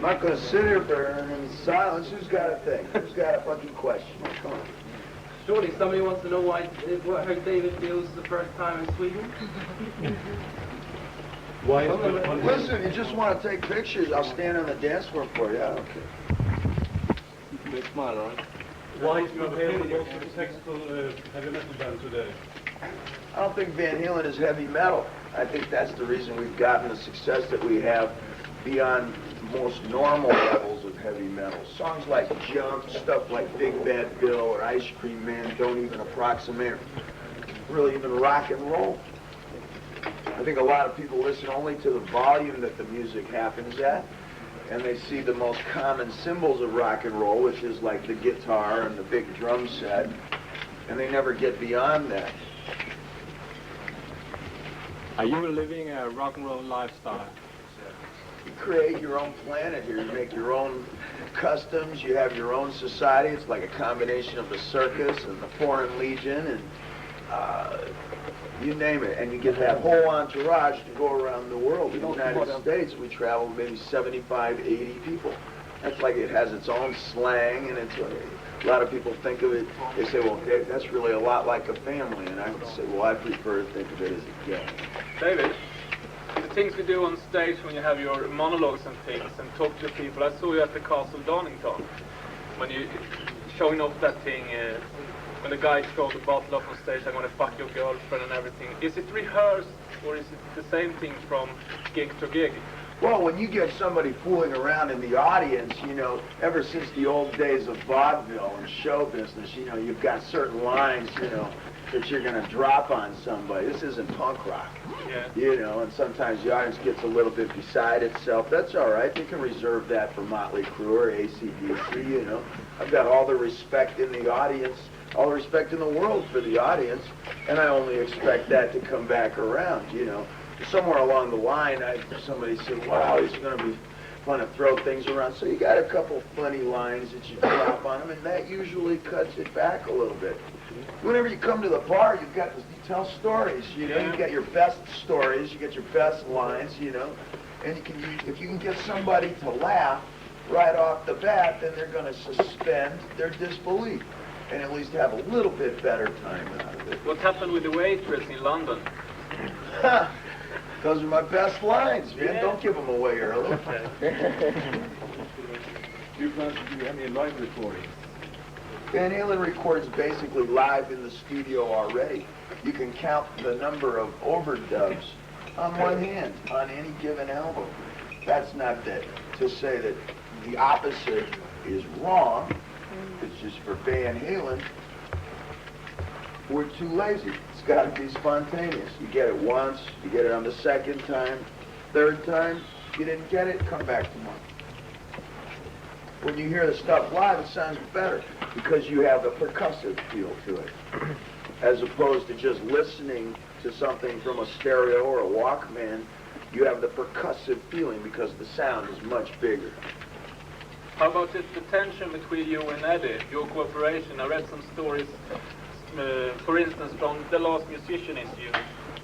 I'm not going to sit here burning in silence. Who's got a thing? Who's got a fucking question? Come on. Surely somebody wants to know how David feels the first time in Sweden? Why is it? Listen, you just want to take pictures, I'll stand on the dance floor for you. I don't care. Big smile, all right? Why is Van Halen the most successful heavy metal band today? I don't think Van Halen is heavy metal. I think that's the reason we've gotten the success that we have beyond most normal levels of heavy metal. Songs like Jump, stuff like Big Bad Bill or Ice Cream Man don't even approximate really even rock and roll. I think a lot of people listen only to the volume that the music happens at, and they see the most common symbols of rock and roll, which is like the guitar and the big drum set, and they never get beyond that. Are you living a rock and roll lifestyle? You create your own planet here. You make your own customs. You have your own society. It's like a combination of the circus and the Foreign Legion and you name it. And you get that whole entourage to go around the world. In the United States, we travel maybe 75, 80 people. That's like it has its own slang, and it's a lot of people think of it. They say, well, Dave, that's really a lot like a family. And I would say, well, I prefer to think of it as a gang. David, the things we do on stage when you have your monologues and things and talk to people. I saw you at the Castle Donington when you showing off that thing. When the guy throws the bottle up on stage, I'm gonna fuck your girlfriend and everything. Is it rehearsed or is it the same thing from gig to gig? Well, when you get somebody fooling around in the audience, you know, ever since the old days of vaudeville and show business, you know, you've got certain lines, you know, that you're going to drop on somebody. This isn't punk rock, you know, and sometimes the audience gets a little bit beside itself. That's all right. You can reserve that for Motley Crue or AC/DC, you know. I've got all the respect in the audience, all the respect in the world for the audience, and I only expect that to come back around, you know. Somewhere along the line, somebody said, wow, he's going to be fun to throw things around. So you got a couple funny lines that you drop on them, and that usually cuts it back a little bit. Whenever you come to the bar, you tell stories, you know. You get your best stories, you get your best lines, you know. And if you can get somebody to laugh right off the bat, then they're going to suspend their disbelief and at least have a little bit better time out of it. What happened with the waitress in London? Those are my best lines, man. Don't give them away early. Do you plan to do any live recordings? Van Halen records basically live in the studio already. You can count the number of overdubs on one hand on any given album. That's not that to say that the opposite is wrong. It's just for Van Halen, we're too lazy. It's got to be spontaneous. You get it once, you get it on the second time, third time, you didn't get it, come back tomorrow. When you hear the stuff live, it sounds better because you have a percussive feel to it, as opposed to just listening to something from a stereo or a Walkman. You have the percussive feeling because the sound is much bigger. How about the tension between you and Eddie, your cooperation? I read some stories, for instance, from The Last Musician issue.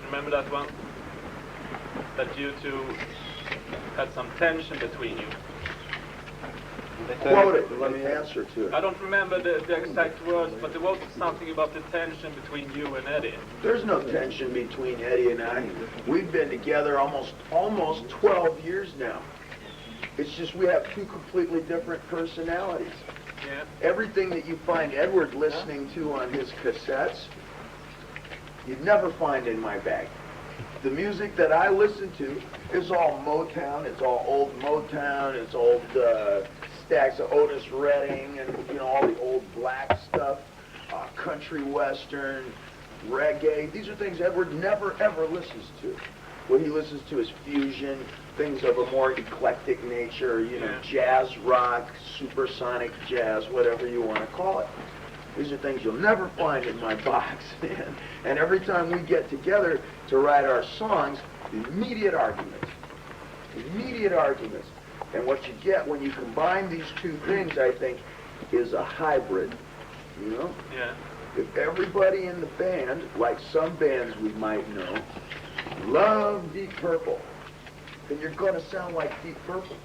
Remember that one? That you two had some tension between you. Quote it, let me answer to it. I don't remember the exact words, but there was something about the tension between you and Eddie. There's no tension between Eddie and I. We've been together almost 12 years now. It's just we have two completely different personalities. Yeah. Everything that you find Edward listening to on his cassettes, you'd never find in my bag. The music that I listen to is all Motown. It's all old Motown. It's old stacks of Otis Redding and, you know, all the old black stuff, country western, reggae. These are things Edward never ever listens to. What he listens to is fusion, things of a more eclectic nature, you know, jazz rock, supersonic jazz, whatever you want to call it. These are things you'll never find in my box. And every time we get together to write our songs, immediate arguments. Immediate arguments. And what you get when you combine these two things, I think, is a hybrid, you know? Yeah. If everybody in the band, like some bands we might know, love Deep Purple, then you're going to sound like Deep Purple.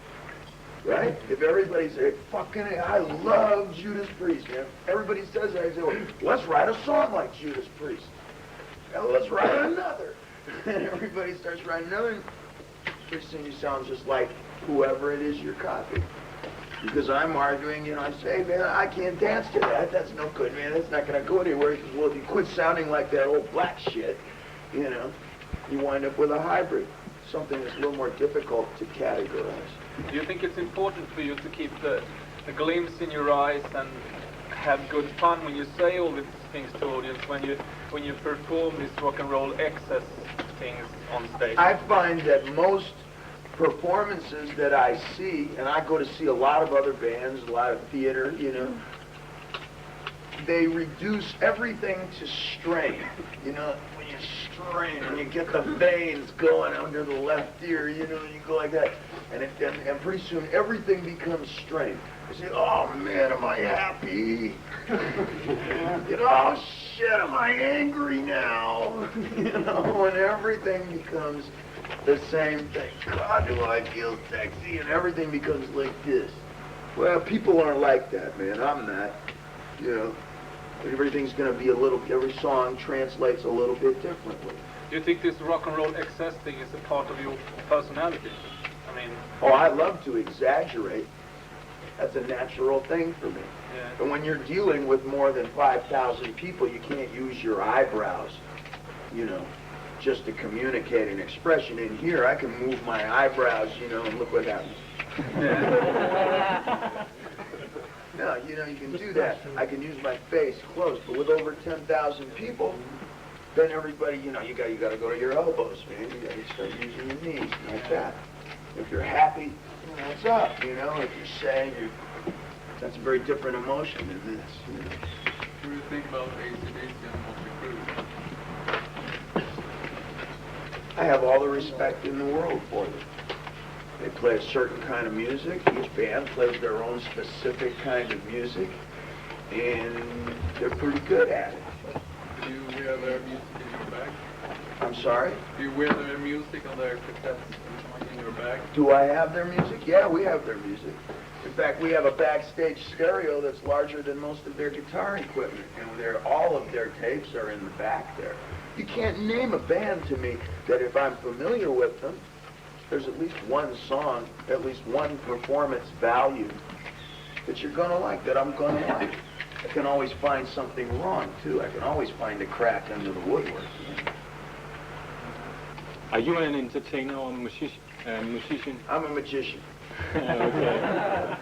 right? If everybody's I love Judas Priest, man. Everybody says that. I say, well, let's write a song like Judas Priest. Now let's write another. And everybody starts writing another. And pretty soon you sound just like whoever it is you're copying. Because I'm arguing, I say, man, I can't dance to that. That's no good, man. That's not going to go anywhere. He says, well, if you quit sounding like that old black shit, you wind up with a hybrid. Something that's a little more difficult to categorize. Do you think it's important for you to keep the glimpse in your eyes and have good fun when you say all these things to audience, when you perform these rock and roll excess things on stage? I find that most performances that I see, and I go to see a lot of other bands, a lot of theater, they reduce everything to strain. When you strain, when you get the veins going under the left ear, you go like that, and pretty soon everything becomes strain. You say, oh man, am I happy? Oh shit, am I angry now? And everything becomes the same thing. God, do I feel sexy? And everything becomes like this. Well, people aren't like that, man. I'm not. Everything's going to be every song translates a little bit differently. Do you think this rock and roll excess thing is a part of your personality? Oh, I love to exaggerate. That's a natural thing for me. Yeah. And when you're dealing with more than 5,000 people, you can't use your eyebrows, just to communicate an expression. In here, I can move my eyebrows, and look what happens. No, you can do that. I can use my face close, but with over 10,000 people, then everybody, you got to go to your elbows, man. You got to start using your knees like that. If you're happy, what's up? If you're sad, that's a very different emotion than this. What do you think about AC/DC and Motley Crue? I have all the respect in the world for them. They play a certain kind of music. Each band plays their own specific kind of music, and they're pretty good at it. Do you wear their music in your bag? I'm sorry? Do you wear their music on their cassettes in your bag? Do I have their music? Yeah, we have their music. In fact, we have a backstage stereo that's larger than most of their guitar equipment, and all of their tapes are in the back there. You can't name a band to me that if I'm familiar with them, there's at least one song, at least one performance value that you're going to like, that I'm going to like. I can always find something wrong, too. I can always find a crack under the woodwork. Are you an entertainer or musician? I'm a magician. Okay.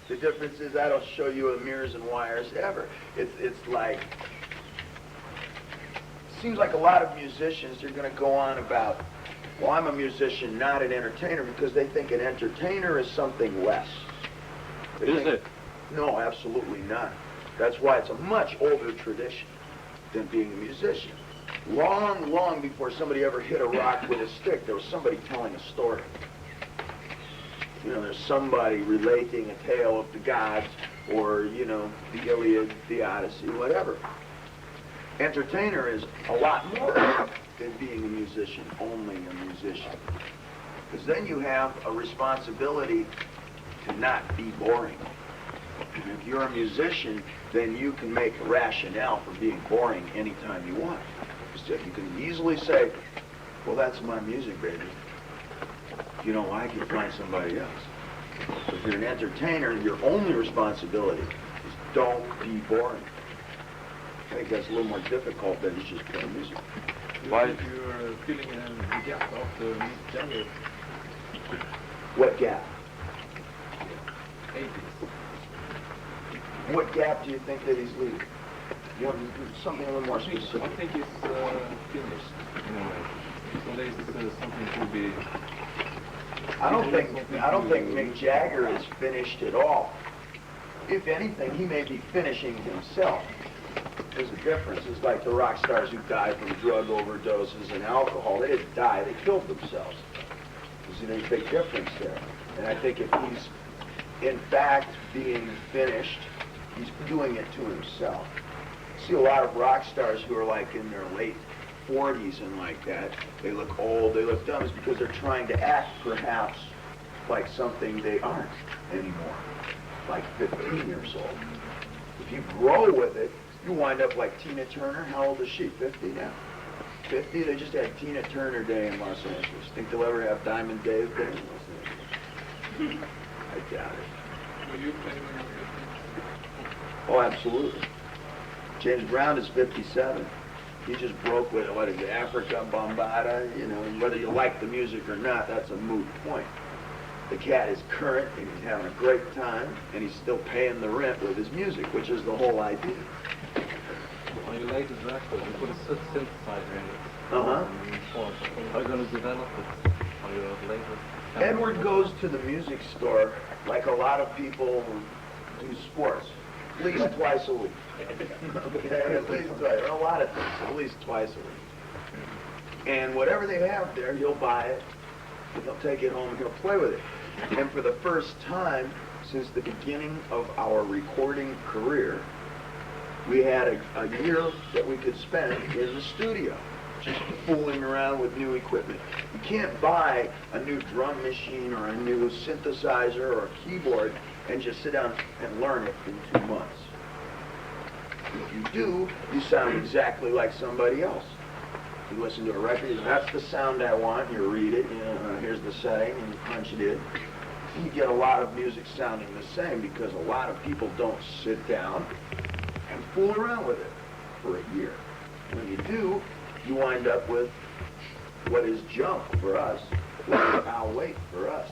The difference is I don't show you a mirrors and wires ever. It's like, seems like a lot of musicians are going to go on about, well, I'm a musician, not an entertainer, because they think an entertainer is something less. Is it? No, absolutely not. That's why it's a much older tradition than being a musician. Long, long before somebody ever hit a rock with a stick, there was somebody telling a story. There's somebody relating a tale of the gods, or, the Iliad, the Odyssey, whatever. Entertainer is a lot more than being a musician, only a musician. Because then you have a responsibility to not be boring. And if you're a musician, then you can make a rationale for being boring anytime you want. You can easily say, well, that's my music, baby. I can find somebody else. But if you're an entertainer, your only responsibility is don't be boring. I think that's a little more difficult than just playing music. Why? If you're feeling a gap of the music genre, What gap? 80s. What gap do you think that he's leaving? Something a little more specific. I think it's finished in a way. So there's something to be. I don't think Mick Jagger is finished at all. If anything, he may be finishing himself. There's a difference. It's like the rock stars who die from drug overdoses and alcohol. They didn't die, they killed themselves. There's a big difference there. And I think if he's, in fact, being finished, he's doing it to himself. I see a lot of rock stars who are like in their late 40s and like that. They look old, they look dumb. It's because they're trying to act, perhaps, like something they aren't anymore, like 15 years old. If you grow with it, you wind up like Tina Turner. How old is she? 50 now? 50? They just had Tina Turner Day in Los Angeles. Think they'll ever have Diamond Dave Day in Los Angeles? I doubt it. Will you play when you're 15? Oh, absolutely. James Brown is 57. He just broke with, what is it, Africa Bombada, you know, whether you like the music or not, that's a moot point. The cat is current, and he's having a great time, and he's still paying the rent with his music, which is the whole idea. On your latest record, you put a synthesizer in it. Uh-huh. How are you going to develop it on your latest? Edward goes to the music store like a lot of people who do sports, at least twice a week. Okay, at least twice. A lot of things, at least twice a week. And whatever they have there, he'll buy it, and he'll take it home, and he'll play with it. And for the first time since the beginning of our recording career, we had a year that we could spend in the studio, just fooling around with new equipment. You can't buy a new drum machine or a new synthesizer or a keyboard and just sit down and learn it in 2 months. If you do, you sound exactly like somebody else. You listen to a record, you go, that's the sound I want, you read it, you know, here's the setting, and you punch it in. You get a lot of music sounding the same because a lot of people don't sit down and fool around with it for a year. When you do, you wind up with what is junk for us, what is I'll wait for us.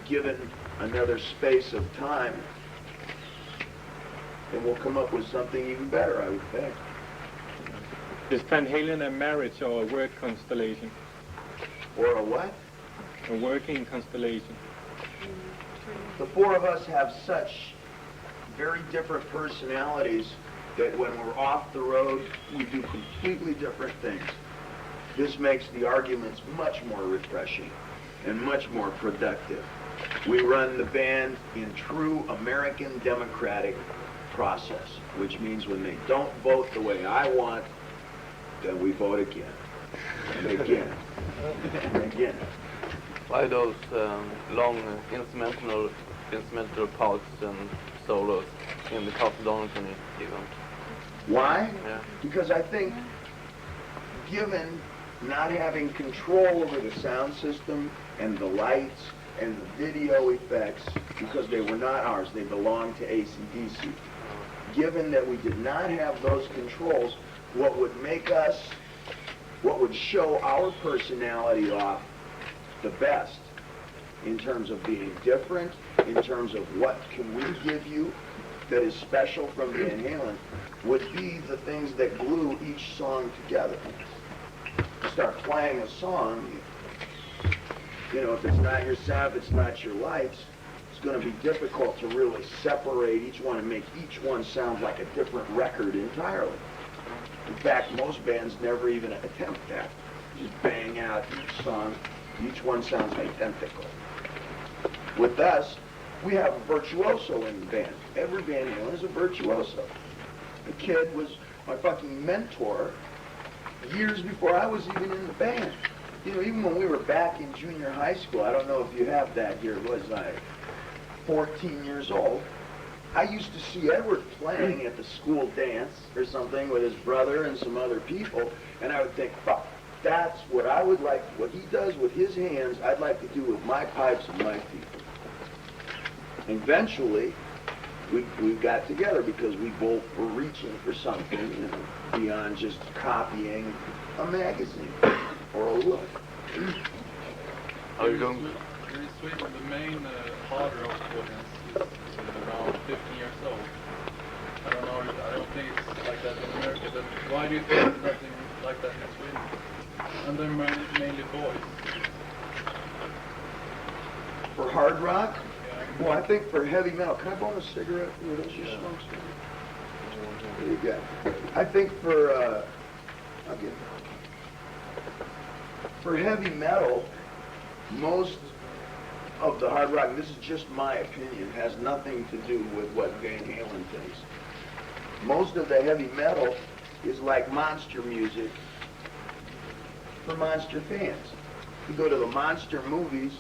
Given another space of time, and we'll come up with something even better, I would think. Is Van Halen a marriage or a work constellation? Or a what? A working constellation. The four of us have such very different personalities that when we're off the road, we do completely different things. This makes the arguments much more refreshing and much more productive. We run the band in true American democratic process, which means when they don't vote the way I want, then we vote again, and again, and again. Why those long instrumental parts and solos in the Castle Donington event? Why? Yeah. Because I think, given not having control over the sound system and the lights and the video effects, because they were not ours, they belonged to AC/DC. Given that we did not have those controls, what would make us, what would show our personality off the best in terms of being different, in terms of what can we give you that is special from Van Halen, would be the things that glue each song together. You start playing a song, you know, if it's not your sound, if it's not your lights, it's going to be difficult to really separate each one and make each one sound like a different record entirely. In fact, most bands never even attempt that. Just bang out each song. Each one sounds identical. With us, we have a virtuoso in the band. Every Van Halen is a virtuoso. The kid was my fucking mentor years before I was even in the band. You know, even when we were back in junior high school, I don't know if you have that here, was I 14 years old? I used to see Edward playing at the school dance or something with his brother and some other people, and I would think, fuck, that's what I would like, what he does with his hands, I'd like to do with my pipes and my people. Eventually, we got together because we both were reaching for something, you know, beyond just copying a magazine or a look. Are you going? In Sweden, the main hard rock audience is around 15 years old. I don't know, I don't think it's like that in America, but why do you think it's nothing like that in Sweden? And they're mainly boys. For hard rock? Yeah. Well, I think for heavy metal, can I borrow a cigarette? What else you smoke? There you go. I think for, I'll get it. For heavy metal, most of the hard rock, and this is just my opinion, has nothing to do with what Van Halen thinks. Most of the heavy metal is like monster music for monster fans. You go to the monster movies,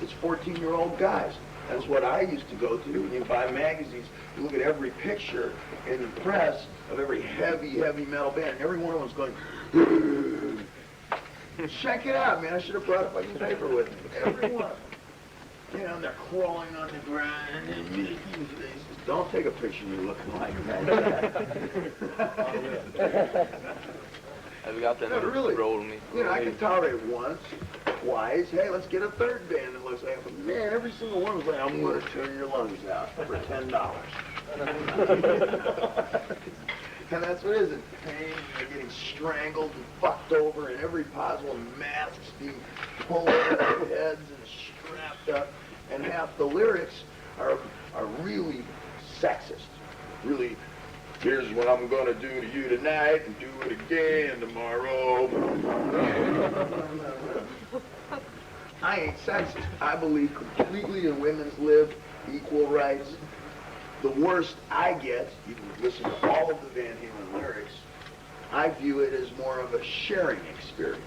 It's 14-year-old guys. That's what I used to go to. When you buy magazines, you look at every picture in the press of every heavy metal band, and every one of them's going, check it out, man. I should have brought a fucking paper with me. Every one of them. You know, they're crawling on the ground. Don't take a picture of you looking like that. Have you got that? No, really. Roll me. You know, I can tolerate once, twice. Hey, let's get a third band that looks like it. But man, every single one was like, I'm going to turn your lungs out for $10. And that's what it is. It's pain. They're getting strangled and fucked over, and every possible masks being pulled over their heads and strapped up. And half the lyrics are really sexist. Really, here's what I'm going to do to you tonight and do it again tomorrow. I ain't sexist. I believe completely in women's lib, equal rights. The worst I get, you can listen to all of the Van Halen lyrics, I view it as more of a sharing experience.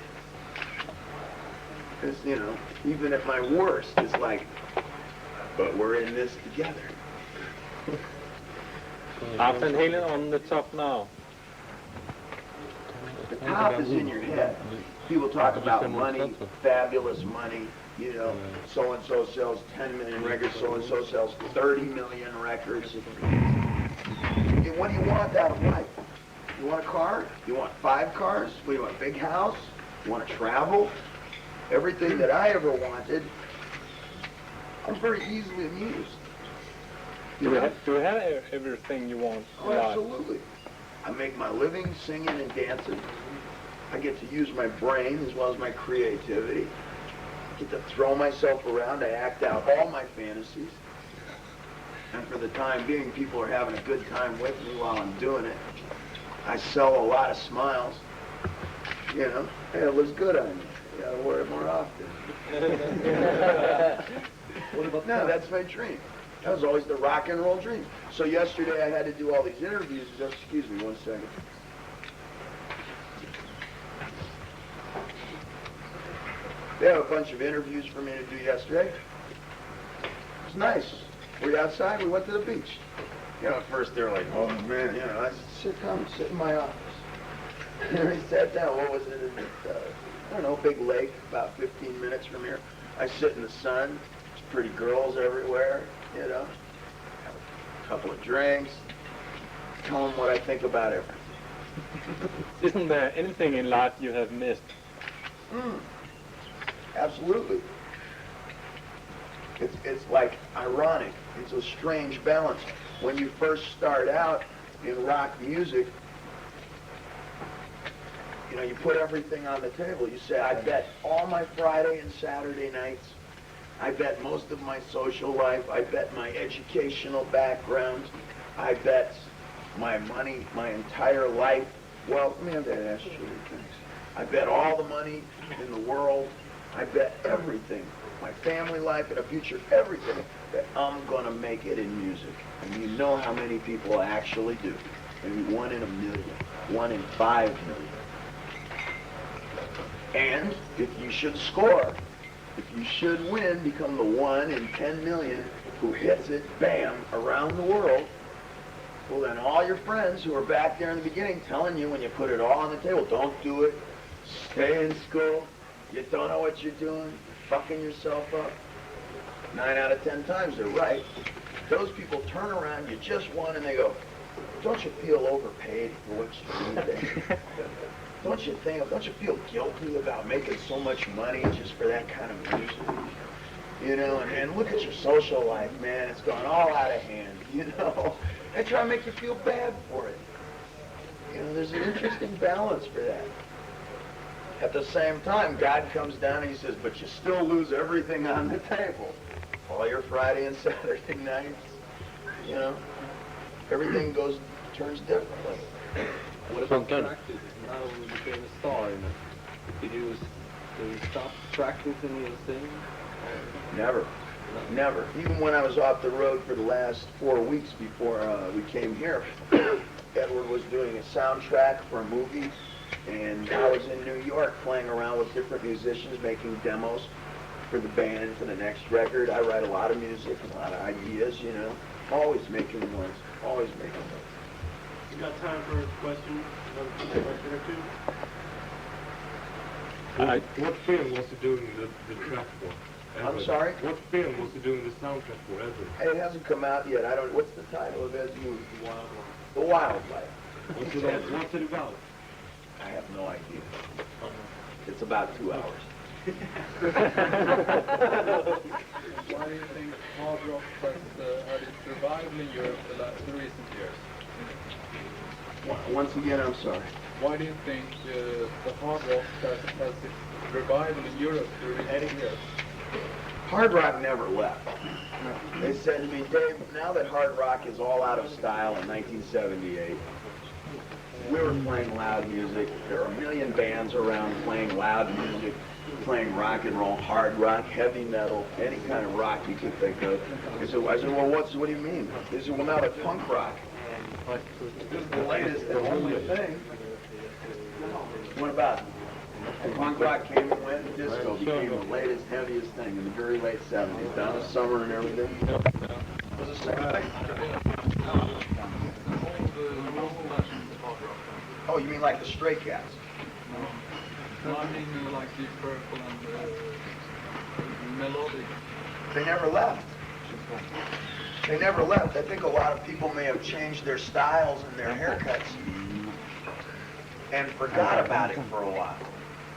Because, you know, even at my worst, it's like, but we're in this together. Are Van Halen on the top now? The top is in your head. People talk about money, fabulous money, you know, so-and-so sells 10 million records, so-and-so sells 30 million records. And what do you want out of life? You want a car? You want 5 cars? What, do you want a big house? You want to travel? Everything that I ever wanted, I'm very easily amused. Do you have everything you want? Oh, absolutely. I make my living singing and dancing. I get to use my brain as well as my creativity. I get to throw myself around. I act out all my fantasies. And for the time being, people are having a good time with me while I'm doing it. I sell a lot of smiles. You know, hey, it looks good on me. You gotta wear it more often. No, that's my dream. That was always the rock and roll dream. So yesterday I had to do all these interviews. Just excuse me 1 second. They have a bunch of interviews for me to do yesterday. It was nice. We outside. We went to the beach. You know, at first they were like, "Oh man," you know. I said, "Come, sit in my office." And we sat down. What was it? I don't know, big lake, about 15 minutes from here. I sit in the sun. There's pretty girls everywhere. You know, have a couple of drinks. Tell them what I think about everything. Isn't there anything in life you have missed? Absolutely. It's like ironic. It's a strange balance. When you first start out in rock music, you know, you put everything on the table. You say, I bet all my Friday and Saturday nights. I bet most of my social life. I bet my educational background. I bet my money, my entire life. Well, let me have that ask you things. I bet all the money in the world. I bet everything, my family life and a future, everything, that I'm going to make it in music. And you know how many people actually do. Maybe 1 in a million, 1 in 5 million. And if you should score, if you should win, become the 1 in 10 million who hits it, bam, around the world, well then all your friends who are back there in the beginning telling you when you put it all on the table, don't do it, stay in school, you don't know what you're doing, you're fucking yourself up. 9 out of 10 times they're right. Those people turn around, you just won, and they go, don't you feel overpaid for what you do there? Don't you feel guilty about making so much money just for that kind of music? You know, and look at your social life, man, it's gone all out of hand, you know? They try to make you feel bad for it. You know, there's an interesting balance for that. At the same time, God comes down and he says, but you still lose everything on the table. All your Friday and Saturday nights, you know, everything turns differently. What about practice? Now you became a star, you know. Did you stop practicing your singing? Never. Never. Even when I was off the road for the last 4 weeks before we came here, Edward was doing a soundtrack for a movie, and I was in New York playing around with different musicians, making demos for the band, for the next record. I write a lot of music, a lot of ideas, you know. Always making noise, always making noise. You got time for a question? Another question or two? What film was he doing the track for? I'm sorry? What film was he doing the soundtrack for ever? It hasn't come out yet. I don't. What's the title of Ed's movie? The Wildlife. What's it about? I have no idea. It's about 2 hours. Why do you think hard rock has had its revival in Europe the recent years? Once again, I'm sorry. Why do you think the hard rock has its revival in Europe the recent years? Hard rock never left. They said to me, Dave, now that hard rock is all out of style in 1978, we were playing loud music. There are a million bands around playing loud music, playing rock and roll, hard rock, heavy metal, any kind of rock you could think of. I said, well, what do you mean? They said, well, now the punk rock. This is the latest and only thing. What about it? And punk rock came and went, and disco became the latest, heaviest thing in the very late 70s, down to summer and everything. It was the same thing. Oh, you mean like the Stray Cats? No, I mean like Deep Purple and melodic. They never left. They never left. I think a lot of people may have changed their styles and their haircuts and forgot about it for a while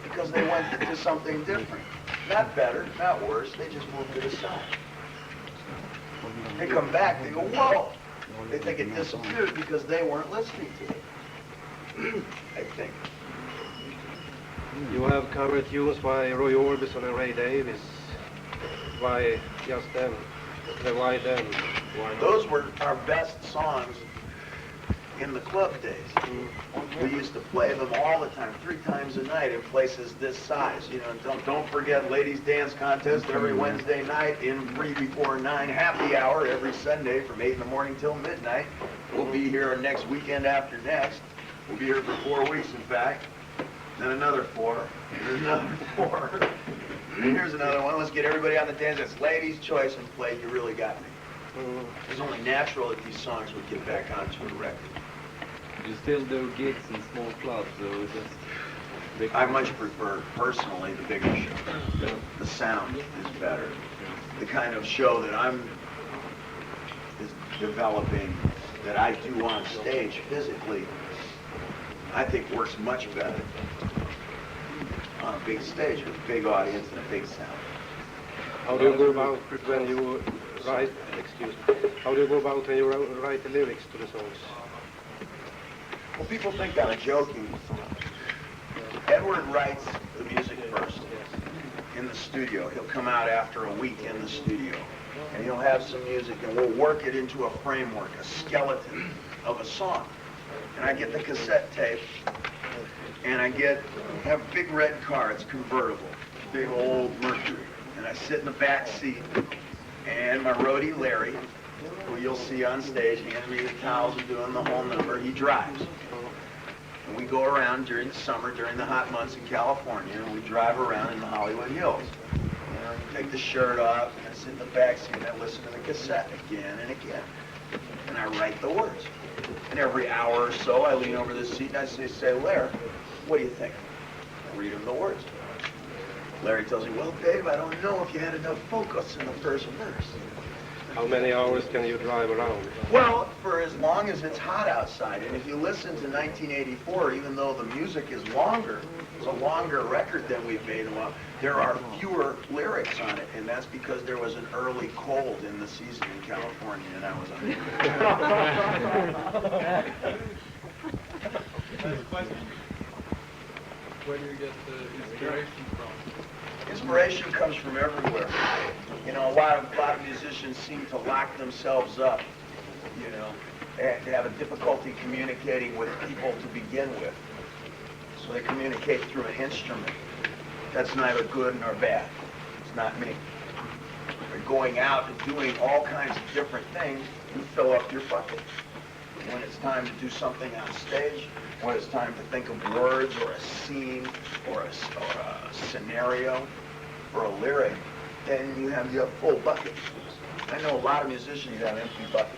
because they went to something different. Not better, not worse. They just moved it aside. They come back, they go, whoa! They think it disappeared because they weren't listening to it. I think. You have covered tunes by Roy Orbison and Ray Davis. Why just them? Why them? Why not? Those were our best songs in the club days. We used to play them all the time, 3 times a night in places this size. You know, don't forget Ladies Dance Contest every Wednesday night in 3 before 9, happy hour every Sunday from 8 in the morning till midnight. We'll be here next weekend after next. We'll be here for 4 weeks, in fact. Then another 4, and another 4. And here's another one. Let's get everybody on the dance. It's Ladies' Choice and play You Really Got Me. It was only natural that these songs would get back onto a record. You still do gigs in small clubs, so just big. I much prefer, personally, the bigger show. The sound is better. The kind of show that I'm developing, that I do on stage physically, I think works much better on a big stage with a big audience and a big sound. How do you go about when you write? Excuse me. How do you go about when you write the lyrics to the songs? Well, people think I'm joking. Edward writes the music first in the studio. He'll come out after a week in the studio, and he'll have some music, and we'll work it into a framework, a skeleton of a song. And I get the cassette tape, and I have a big red car. It's convertible, big old Mercury, and I sit in the back seat, and my roadie Larry, who you'll see on stage, handing me the towels and doing the whole number, he drives. And we go around during the summer, during the hot months in California, and we drive around in the Hollywood Hills. You know, you take the shirt off, and I sit in the back seat, and I listen to the cassette again and again. And I write the words. And every hour or so, I lean over the seat and I say, Larry, what do you think? I read him the words. Larry tells me, well, Dave, I don't know if you had enough focus in the first verse. How many hours can you drive around? Well, for as long as it's hot outside. And if you listen to 1984, even though the music is longer, it's a longer record than we've made in a while, there are fewer lyrics on it. And that's because there was an early cold in the season in California, and I was on Where do you get the inspiration from? Inspiration comes from everywhere. You know, a lot of musicians seem to lock themselves up, you know, and to have a difficulty communicating with people to begin with. So they communicate through an instrument. That's neither good nor bad. It's not me. They're going out and doing all kinds of different things to fill up your bucket. When it's time to do something on stage, when it's time to think of words or a scene or a scenario or a lyric, then you have full buckets. I know a lot of musicians that have empty buckets.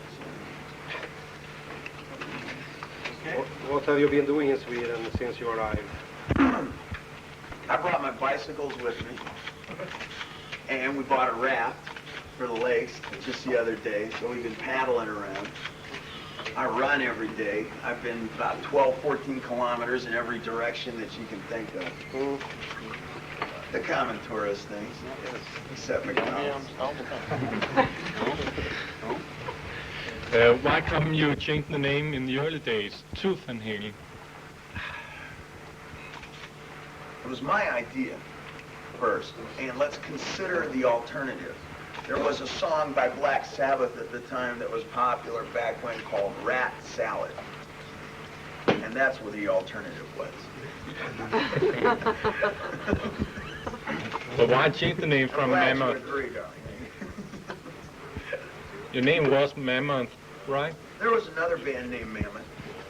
What have you been doing in Sweden since you arrived? I brought my bicycles with me, and we bought a raft for the lakes just the other day, so we've been paddling around. I run every day. I've been about 12, 14 kilometers in every direction that you can think of. The common tourist things, except McDonald's. Why come you change the name in the early days to Van Halen? It was my idea first, and let's consider the alternative. There was a song by Black Sabbath at the time that was popular back when called Rat Salad. And that's where the alternative was. But why change the name from I'm glad you Mammoth? agree, darling. Your name was Mammoth, right? There was another band named Mammoth.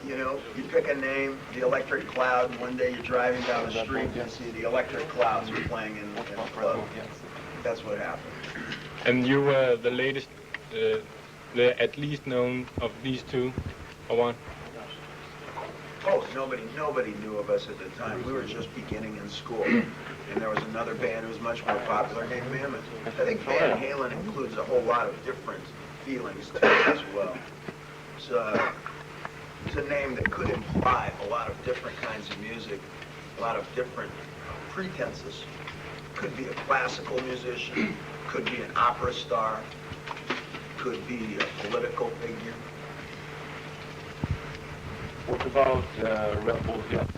You know, you pick a name, the Electric Cloud, and one day you're driving down the street and see the Electric Clouds are playing in the club. That's what happened. And you were the latest, the at least known of these two, or one? Oh, nobody knew of us at the time. We were just beginning in school. And there was another band who was much more popular named Mammoth. I think Van Halen includes a whole lot of different feelings to it as well. It's a name that could imply a lot of different kinds of music, a lot of different pretenses. Could be a classical musician, could be an opera star, could be a political figure. What about Rebel Jets?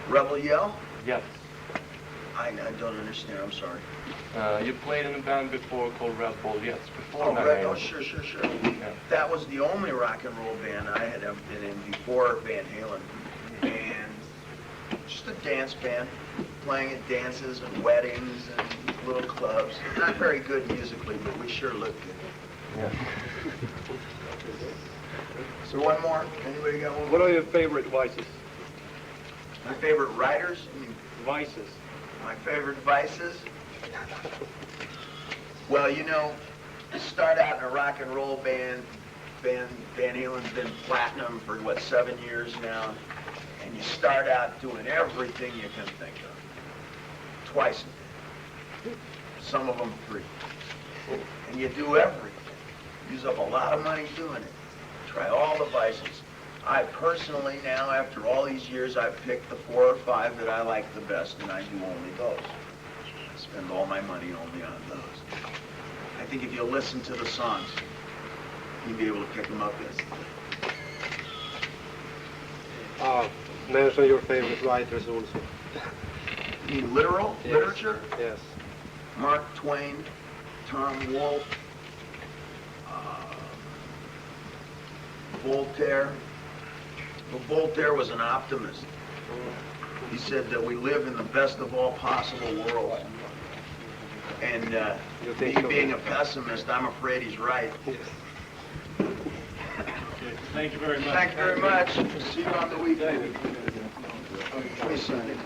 Rebel Yell? Yes. I don't understand, I'm sorry. You played in a band before called Rebel Jets before Van Oh, Halen. sure. Yeah. That was the only rock and roll band I had ever been in before Van Halen. And just a dance band, playing at dances and weddings and little clubs. Not very good musically, but we sure looked good. Yeah. So one more? Anybody got one? What are your favorite vices? My favorite writers? Vices. My favorite vices? Well, you know, you start out in a rock and roll band. Van Halen's been platinum for, 7 years now? And you start out doing everything you can think of. Twice a day. Some of them free. And you do everything. Use up a lot of money doing it. Try all the vices. I personally now, after all these years, I've picked the 4 or 5 that I like the best, and I do only those. I spend all my money only on those. I think if you listen to the songs, you'll be able to pick them up instantly. Mention your favorite writers also. You mean literal? Yes. Literature? Yes. Mark Twain, Tom Wolfe, Voltaire. Well, Voltaire was an optimist. He said that we live in the best of all possible worlds. And me being a pessimist, I'm afraid he's right. Thank you very much. Thank you very much. See you on the weekend. Please sign it.